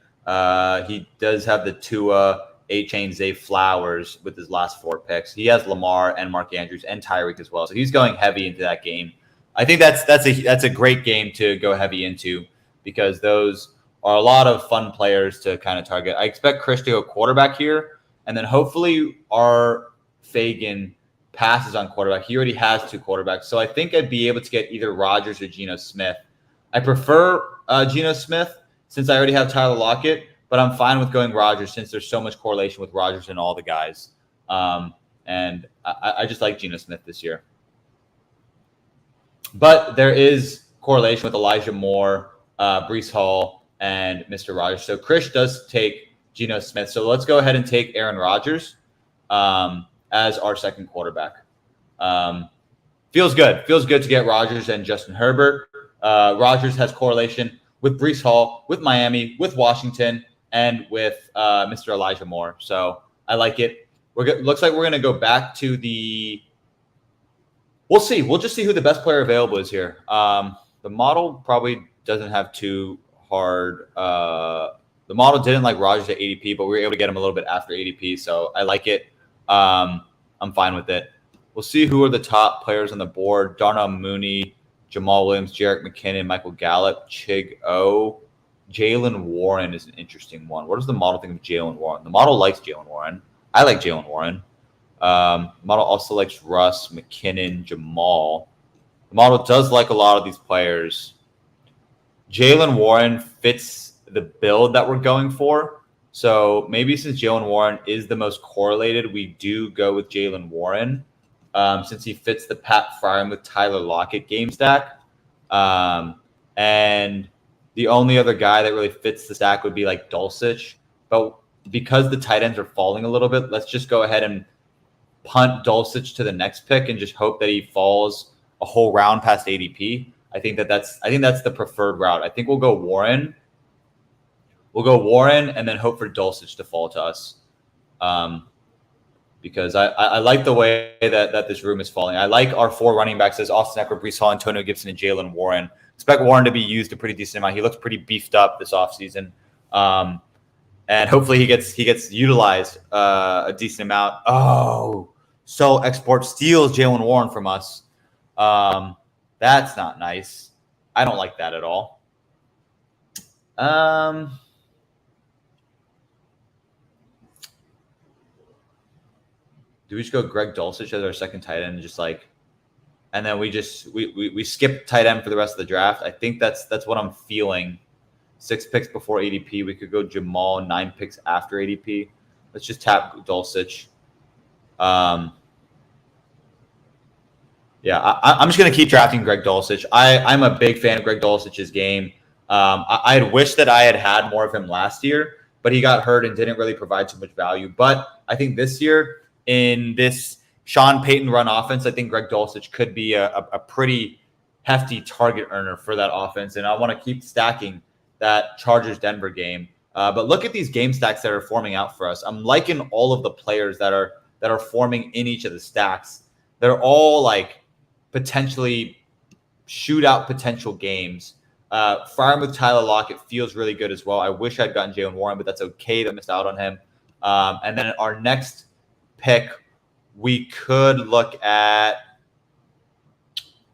Speaker 1: He does have the Tua, A-Chain, Zay Flowers with his last 4 picks. He has Lamar and Mark Andrews and Tyreek as well. So he's going heavy into that game. I think that's a great game to go heavy into because those are a lot of fun players to kind of target. I expect Chris to go quarterback here, and then hopefully our Fagan passes on quarterback. He already has 2 quarterbacks. So I think I'd be able to get either Rodgers or Geno Smith. I prefer Geno Smith since I already have Tyler Lockett, but I'm fine with going Rodgers since there's so much correlation with Rodgers and all the guys. And I just like Geno Smith this year. But there is correlation with Elijah Moore, Breece Hall, and Mr. Rodgers. So Krish does take Geno Smith. So let's go ahead and take Aaron Rodgers as our second quarterback. Feels good. Feels good to get Rodgers and Justin Herbert. Rodgers has correlation with Breece Hall, with Miami, with Washington, and with Mr. Elijah Moore. So I like it. Looks like we're going to go back to the – we'll see. We'll just see who the best player available is here. The model probably doesn't have too hard the model didn't like Rodgers at ADP, but we were able to get him a little bit after ADP, so I like it. I'm fine with it. We'll see who are the top players on the board. Darnell Mooney, Jamal Williams, Jerick McKinnon, Michael Gallup, Chig O. Jalen Warren is an interesting one. What does the model think of Jalen Warren? The model likes Jalen Warren. I like Jalen Warren. Model also likes Russ, McKinnon, Jamal. The model does like a lot of these players. Jalen Warren fits the build that we're going for. So maybe since Jalen Warren is the most correlated, we do go with Jalen Warren since he fits the Pat Freiermuth Tyler Lockett game stack. And the only other guy that really fits the stack would be like Dulcich. But because the tight ends are falling a little bit, let's just go ahead and punt Dulcich to the next pick and just hope that he falls a whole round past ADP. I think that's the preferred route. I think we'll go Warren. We'll go Warren and then hope for Dulcich to fall to us. Because I like the way that this room is falling. I like our 4 running backs as Austin Eckler, Breece Hall, Antonio Gibson, and Jalen Warren. Expect Warren to be used a pretty decent amount. He looks pretty beefed up this offseason. And hopefully he gets utilized a decent amount. Oh, so Export steals Jalen Warren from us. That's not nice. I don't like that at all. Do we just go Greg Dulcich as our second tight end, and then we skip tight end for the rest of the draft? I think that's what I'm feeling. 6 picks before ADP. We could go Jamal, 9 picks after ADP. Let's just tap Dulcich. Yeah, I'm just going to keep drafting Greg Dulcich. I'm a big fan of Greg Dulcich's game. I had wished that I had more of him last year, but he got hurt and didn't really provide too much value. But I think this year, in this Sean Payton run offense, I think Greg Dulcich could be a pretty hefty target earner for that offense. And I want to keep stacking that Chargers-Denver game. But look at these game stacks that are forming out for us. I'm liking all of the players that are forming in each of the stacks. They're all like potentially shootout potential games. Freiermuth Tyler Lockett feels really good as well. I wish I'd gotten Jalen Warren, but that's okay that I missed out on him. And then our next pick, we could look at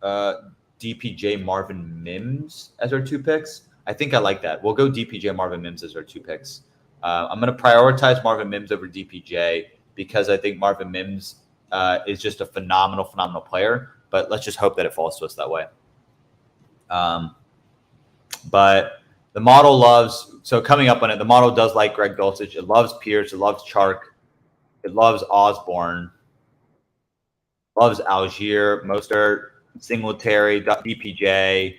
Speaker 1: DPJ Marvin Mims as our 2 picks. I think I like that. We'll go DPJ Marvin Mims as our 2 picks. I'm going to prioritize Marvin Mims over DPJ because I think Marvin Mims is just a phenomenal player. But let's just hope that it falls to us that way. But the model loves – so coming up on it, the model does like Greg Dulcich. It loves Pierce. It loves Chark. It loves Osborne. Loves Algier, Mostert, Singletary, DPJ.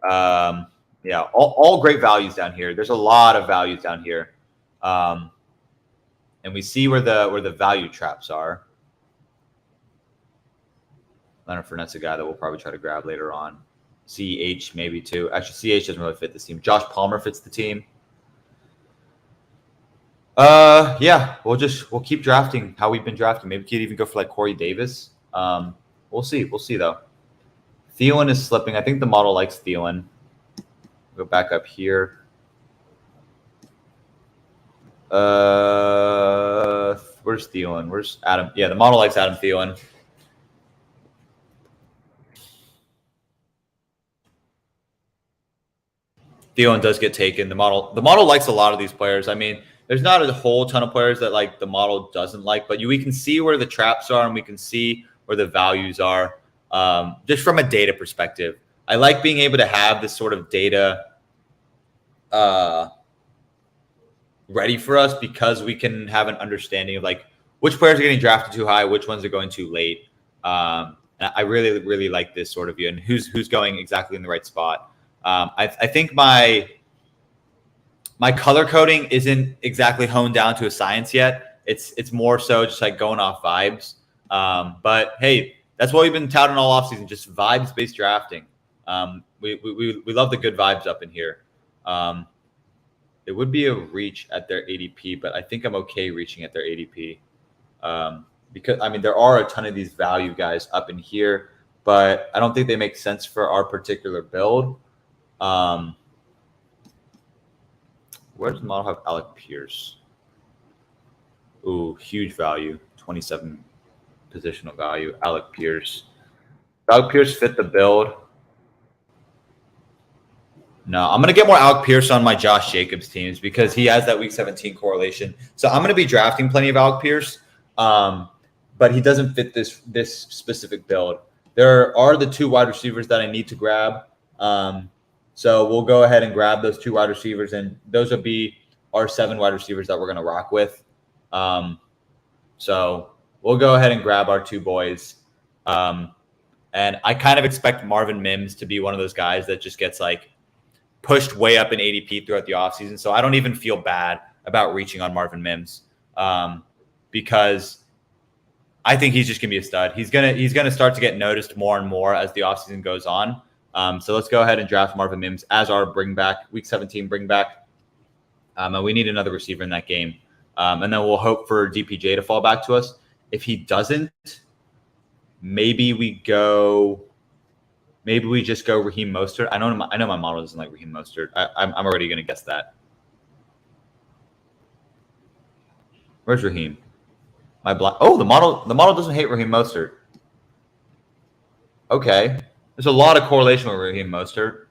Speaker 1: Yeah, all great values down here. There's a lot of values down here. And we see where the value traps are. Leonard Fournette's a guy that we'll probably try to grab later on. CH maybe too. Actually, CH doesn't really fit this team. Josh Palmer fits the team. Yeah, we'll keep drafting how we've been drafting. Maybe we could even go for like Corey Davis. We'll see. We'll see though. Thielen is slipping. I think the model likes Thielen. Go back up here. Where's Thielen? Where's Adam? Yeah, the model likes Adam Thielen. Thielen does get taken. The model likes a lot of these players. I mean, there's not a whole ton of players that like the model doesn't like, but we can see where the traps are and we can see where the values are. Just from a data perspective, I like being able to have this sort of data ready for us because we can have an understanding of like which players are getting drafted too high, which ones are going too late. And I really, really like this sort of view and who's going exactly in the right spot. I think my color coding isn't exactly honed down to a science yet. It's more so just like going off vibes. But hey, that's what we've been touting all offseason, just vibes-based drafting. We love the good vibes up in here. It would be a reach at their ADP, but I think I'm okay reaching at their ADP. Because I mean, there are a ton of these value guys up in here, but I don't think they make sense for our particular build. Where does the model have Alec Pierce? Ooh, huge value, 27 positional value. Alec Pierce fit the build. No, I'm going to get more Alec Pierce on my Josh Jacobs teams because he has that week 17 correlation. So I'm going to be drafting plenty of Alec Pierce, but he doesn't fit this specific build. There are the two wide receivers that I need to grab. So we'll go ahead and grab those two wide receivers, and those will be our 7 wide receivers that we're going to rock with. So we'll go ahead and grab our 2 boys. And I kind of expect Marvin Mims to be one of those guys that just gets like pushed way up in ADP throughout the offseason. So I don't even feel bad about reaching on Marvin Mims because I think he's just going to be a stud. He's gonna start to get noticed more and more as the offseason goes on. So let's go ahead and draft Marvin Mims as our week 17 bring back. And we need another receiver in that game. And then we'll hope for DPJ to fall back to us. If he doesn't, maybe we just go Raheem Mostert. I know my model doesn't like Raheem Mostert. I'm already going to guess that. Where's Raheem? The model doesn't hate Raheem Mostert. Okay. There's a lot of correlation with Raheem Mostert.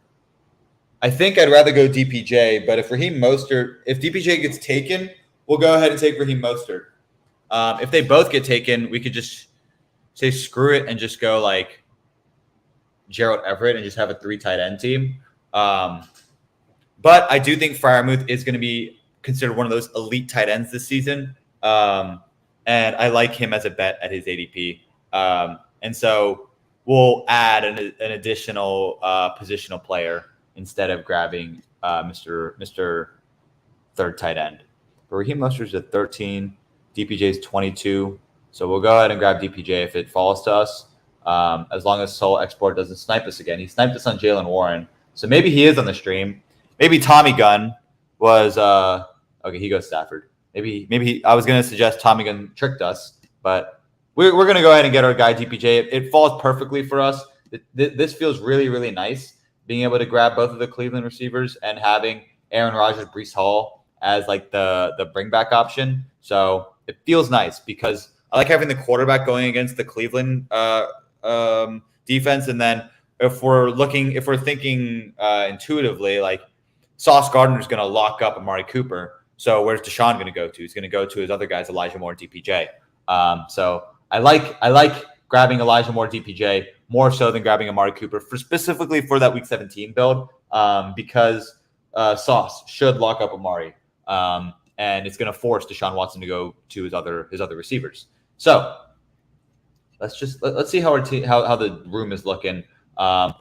Speaker 1: I think I'd rather go DPJ, but if DPJ gets taken, we'll go ahead and take Raheem Mostert. If they both get taken, we could just say screw it and just go like Gerald Everett and just have a 3 tight end team. But I do think Freiermuth is going to be considered one of those elite tight ends this season. And I like him as a bet at his ADP. And so we'll add an additional positional player instead of grabbing Mr. third tight end. But Raheem Mostert's at 13. DPJ's 22. So we'll go ahead and grab DPJ if it falls to us. As long as Soul Export doesn't snipe us again. He sniped us on Jalen Warren. So maybe he is on the stream. Maybe Tommy Gunn was okay, he goes Stafford. Maybe I was going to suggest Tommy Gunn tricked us, but we're going to go ahead and get our guy DPJ. It falls perfectly for us. This feels really, really nice, being able to grab both of the Cleveland receivers and having Aaron Rodgers, Breece Hall as like the bring back option. So it feels nice because I like having the quarterback going against the Cleveland defense. And then if we're thinking intuitively, like Sauce Gardner is going to lock up Amari Cooper. So where's Deshaun going to go to? He's going to go to his other guys, Elijah Moore and DPJ. So I like grabbing Elijah Moore, DPJ more so than grabbing Amari Cooper specifically for that Week 17 build because Sauce should lock up Amari and it's going to force Deshaun Watson to go to his other receivers. So let's see how the room is looking. Yeah,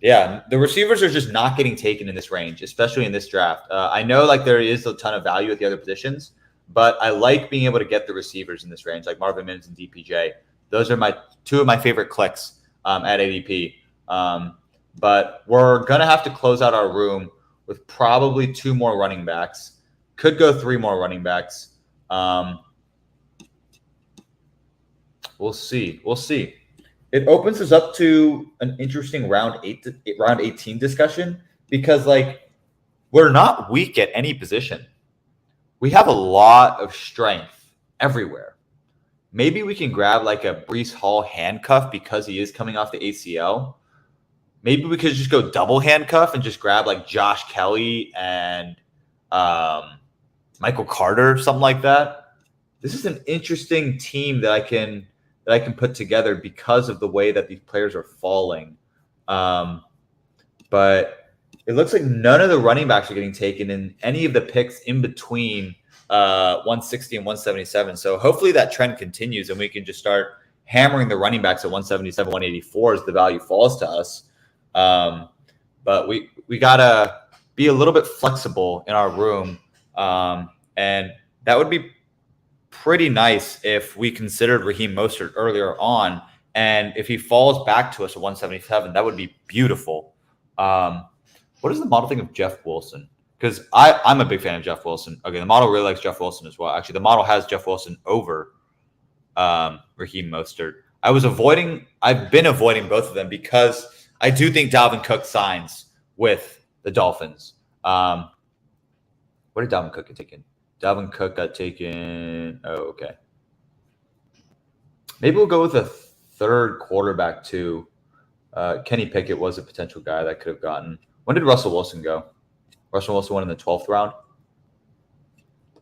Speaker 1: Yeah, the receivers are just not getting taken in this range, especially in this draft. I know like there is a ton of value at the other positions, but I like being able to get the receivers in this range, like Marvin Mims and DPJ. Those are my two of my favorite clicks at ADP. But we're gonna have to close out our room with probably 2 more running backs. Could go 3 more running backs. We'll see. We'll see. It opens us up to an interesting round 18 discussion because like we're not weak at any position. We have a lot of strength everywhere. Maybe we can grab like a Breece Hall handcuff because he is coming off the ACL. Maybe we could just go double handcuff and just grab like Josh Kelly and Michael Carter, something like that. This is an interesting team that I can put together because of the way that these players are falling. But it looks like none of the running backs are getting taken in any of the picks in between 160 and 177. So hopefully that trend continues and we can just start hammering the running backs at 177, 184 as the value falls to us. But we got to be a little bit flexible in our room. And that would be pretty nice if we considered Raheem Mostert earlier on. And if he falls back to us at 177, that would be beautiful. What does the model think of Jeff Wilson? Because I'm a big fan of Jeff Wilson. Okay, the model really likes Jeff Wilson as well. Actually, the model has Jeff Wilson over Raheem Mostert. I've been avoiding both of them because I do think Dalvin Cook signs with the Dolphins. What did Dalvin Cook get taken? Dalvin Cook got taken. Oh, okay. Maybe we'll go with a third quarterback too. Kenny Pickett was a potential guy that could have gotten. When did Russell Wilson go? Russell Wilson went in the 12th round. All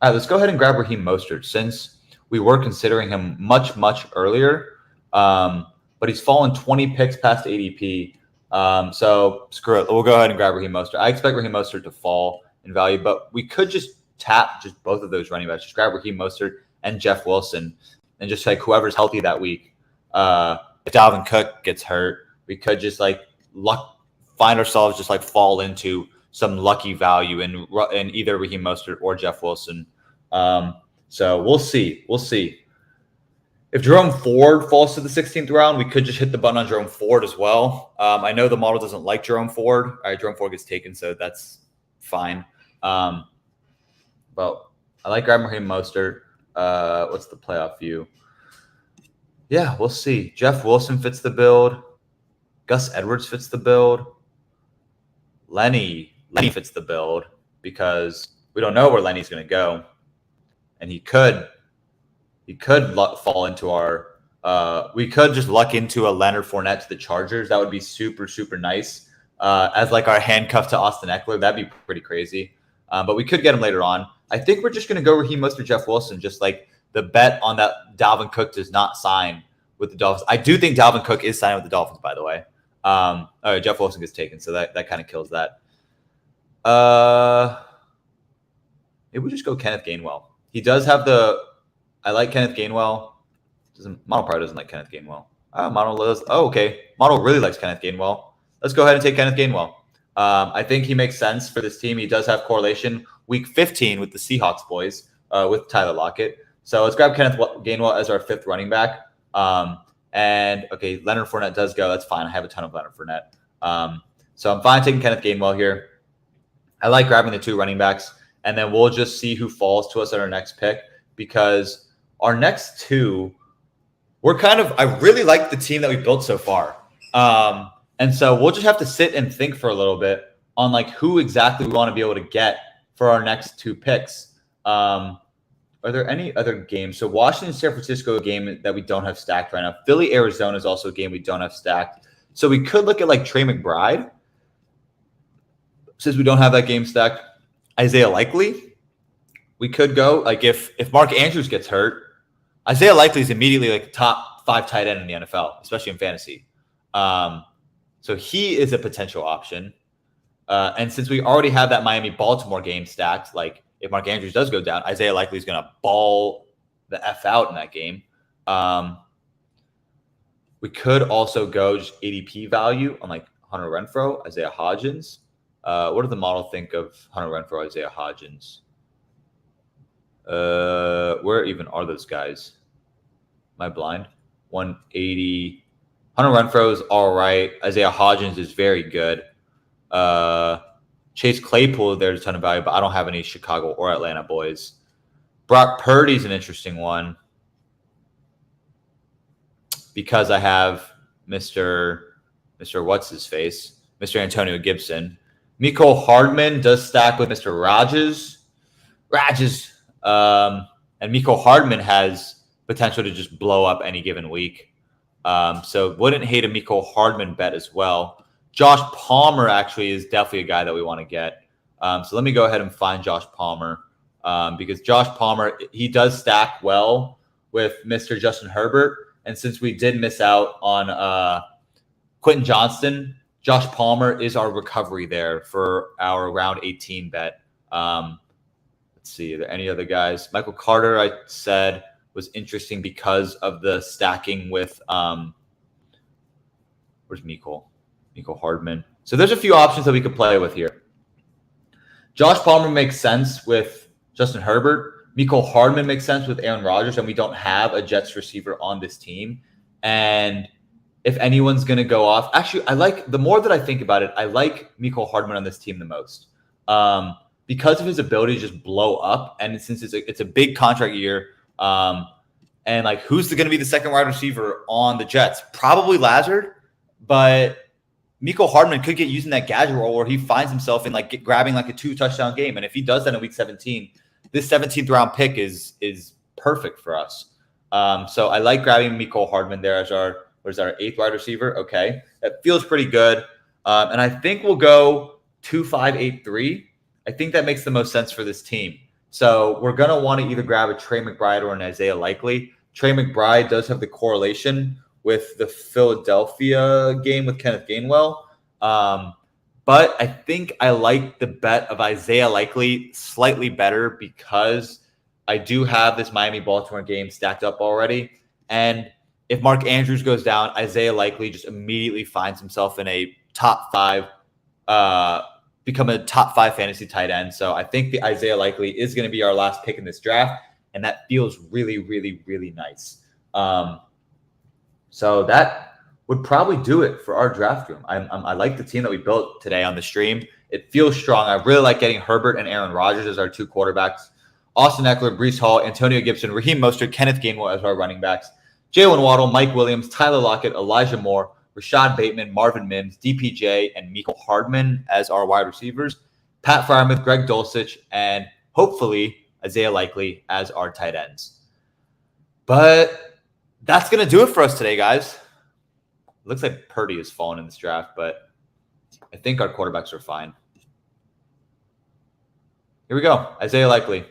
Speaker 1: right, let's go ahead and grab Raheem Mostert since we were considering him much, much earlier. But he's fallen 20 picks past ADP. So screw it. We'll go ahead and grab Raheem Mostert. I expect Raheem Mostert to fall in value, but we could just tap just both of those running backs. Just grab Raheem Mostert and Jeff Wilson and just like whoever's healthy that week. If Dalvin Cook gets hurt, we could just like find ourselves just like fall into some lucky value in either Raheem Mostert or Jeff Wilson. So we'll see. We'll see. If Jerome Ford falls to the 16th round, we could just hit the button on Jerome Ford as well. I know the model doesn't like Jerome Ford. All right, Jerome Ford gets taken, so that's fine. But I like grabbing Raheem Mostert. What's the playoff view? Yeah, we'll see. Jeff Wilson fits the build. Gus Edwards fits the build. Lenny fits the build because we don't know where Lenny's going to go, and he could fall into our. We could just luck into a Leonard Fournette to the Chargers. That would be super, super nice. As like our handcuff to Austin Eckler, that'd be pretty crazy. But we could get him later on. I think we're just going to go Raheem Mostert, Jeff Wilson, just like the bet on that Dalvin Cook does not sign with the Dolphins. I do think Dalvin Cook is signing with the Dolphins, by the way. All right, Jeff Wilson gets taken, so that kind of kills that. Maybe we just go Kenneth Gainwell. He does have I like Kenneth Gainwell. Model probably doesn't like Kenneth Gainwell. Model does. Oh, okay. Model really likes Kenneth Gainwell. Let's go ahead and take Kenneth Gainwell. I think he makes sense for this team. He does have correlation week 15 with the Seahawks boys with Tyler Lockett. So let's grab Kenneth Gainwell as our 5th running back. And okay, Leonard Fournette does go. That's fine. I have a ton of Leonard Fournette. So I'm fine taking Kenneth Gainwell here. I like grabbing the 2 running backs, and then we'll just see who falls to us at our next pick because our next 2, I really like the team that we built so far. And so we'll just have to sit and think for a little bit on like who exactly we want to be able to get for our next 2 picks. Are there any other games? So Washington, San Francisco, a game that we don't have stacked right now. Philly, Arizona is also a game we don't have stacked. So we could look at like Trey McBride. Since we don't have that game stacked, Isaiah Likely. We could go like if Mark Andrews gets hurt, Isaiah Likely is immediately like top 5 tight end in the NFL, especially in fantasy. So he is a potential option. And since we already have that Miami-Baltimore game stacked, like if Mark Andrews does go down, Isaiah Likely is going to ball the F out in that game. We could also go just ADP value on like Hunter Renfrow, Isaiah Hodgins. What did the model think of Hunter Renfrow, Isaiah Hodgins? Where even are those guys? Am I blind? 180. Hunter Renfrow is all right. Isaiah Hodgins is very good. Chase Claypool, there's a ton of value, but I don't have any Chicago or Atlanta boys. Brock Purdy's an interesting one because I have Mr. What's his face, Mr. Antonio Gibson. Mecole Hardman does stack with Mr. Rajes. And Mecole Hardman has potential to just blow up any given week. So wouldn't hate a Mecole Hardman bet as well. Josh Palmer actually is definitely a guy that we want to get. So let me go ahead and find Josh Palmer because Josh Palmer, he does stack well with Mr. Justin Herbert. And since we did miss out on Quentin Johnston, Josh Palmer is our recovery there for our round 18 bet. Let's see, are there any other guys? Michael Carter, I said, was interesting because of the stacking with where's Mecole Hardman. So there's a few options that we could play with here. Josh Palmer makes sense with Justin Herbert. Mecole Hardman makes sense with Aaron Rodgers, and we don't have a Jets receiver on this team. And if anyone's going to go off, actually, the more that I think about it, I like Mecole Hardman on this team the most because of his ability to just blow up. And since it's a big contract year, and like who's going to be the second wide receiver on the Jets? Probably Lazard, but Mecole Hardman could get using that gadget role where he finds himself in grabbing like a 2-touchdown game. And if he does that in week 17, this 17th round pick is perfect for us. So I like grabbing Mecole Hardman there as our 8th wide receiver. Okay. That feels pretty good. And I think we'll go 2-5-8-3. I think that makes the most sense for this team. So we're going to want to either grab a Trey McBride or an Isaiah Likely. Trey McBride does have the correlation with the Philadelphia game with Kenneth Gainwell. But I think I like the bet of Isaiah Likely slightly better because I do have this Miami-Baltimore game stacked up already. And if Mark Andrews goes down, Isaiah Likely just immediately finds himself in a top 5, become a top 5 fantasy tight end. So I think the Isaiah Likely is going to be our last pick in this draft. And that feels really, really, really nice. So that would probably do it for our draft room. I like the team that we built today on the stream. It feels strong. I really like getting Herbert and Aaron Rodgers as our 2 quarterbacks. Austin Eckler, Breece Hall, Antonio Gibson, Raheem Mostert, Kenneth Gainwell as our running backs. Jalen Waddle, Mike Williams, Tyler Lockett, Elijah Moore, Rashad Bateman, Marvin Mims, DPJ, and Mecole Hardman as our wide receivers. Pat Freiermuth, Greg Dulcich, and hopefully Isaiah Likely as our tight ends. But that's going to do it for us today, guys. It looks like Purdy has fallen in this draft, but I think our quarterbacks are fine. Here we go. Isaiah Likely.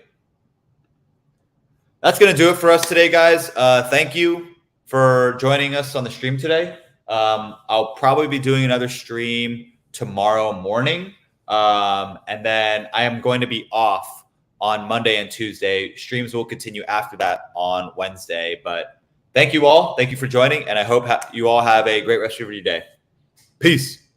Speaker 1: That's going to do it for us today, guys. Thank you for joining us on the stream today. I'll probably be doing another stream tomorrow morning. And then I am going to be off on Monday and Tuesday. Streams will continue after that on Wednesday. But thank you all. Thank you for joining. And I hope you all have a great rest of your day. Peace.